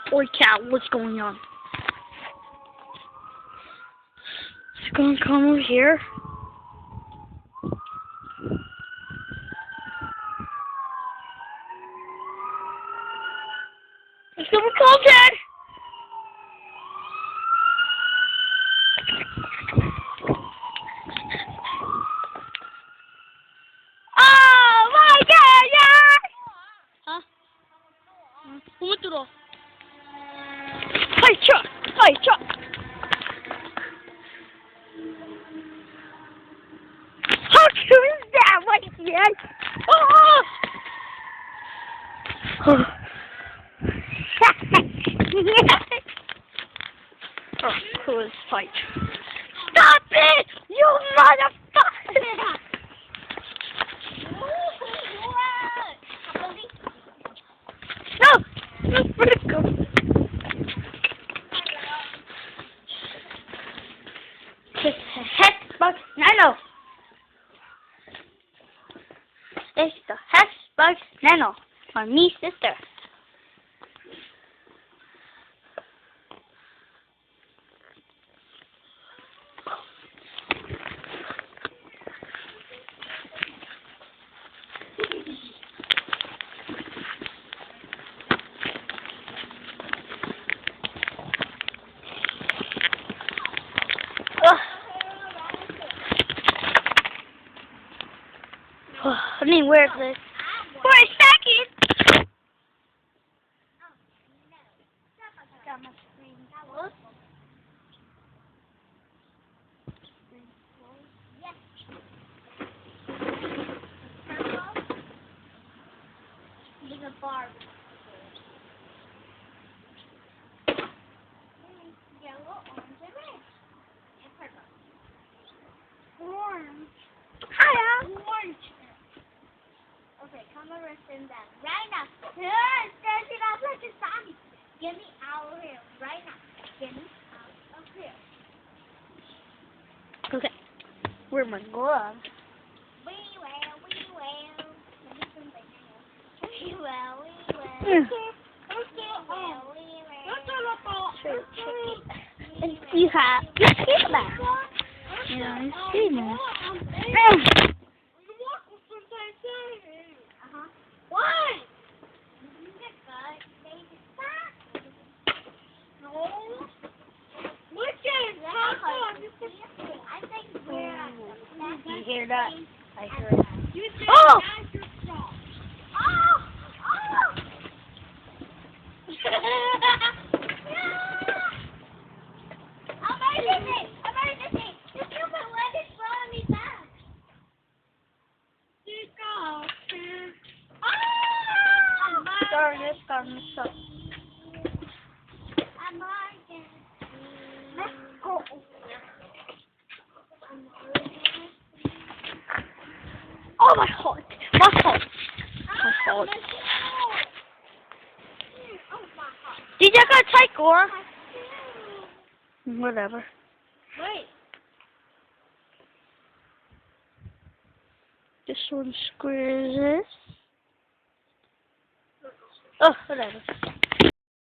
Holy cow, what's going on? It's gonna come over here. It's gonna come, Dad! Oh my God, yeah! Huh? Who 뚫어? Hi, Chuck! Hi, Chuck! How cute is that? What is that? Oh! Oh, cool fight. Stop it! You motherfucker! No! No, where'd it go? It's a Xbox Nano. It's the Xbox Nano. My me sister. I mean, where's this? For a second! Got my screen closed. Yes. There's a bar. Yellow, orange, and red. And purple. Orange. Hiya! Orange. Okay, come over and send that right now. Stand it up like a zombie. Get me out of here right now. Get me out of here. Okay. Where's my glove? We will. We will. And you have your skin back. Yeah, your skin back. What? No. Look at I think you hear that? I hear it. Oh! Emergency! The human leg is throwing me back. Darn it, got me stuck. Let's go. Oh, my heart. My heart. My heart. Did you go take Gora? Whatever. Wait. This one screws this. Oh, whatever.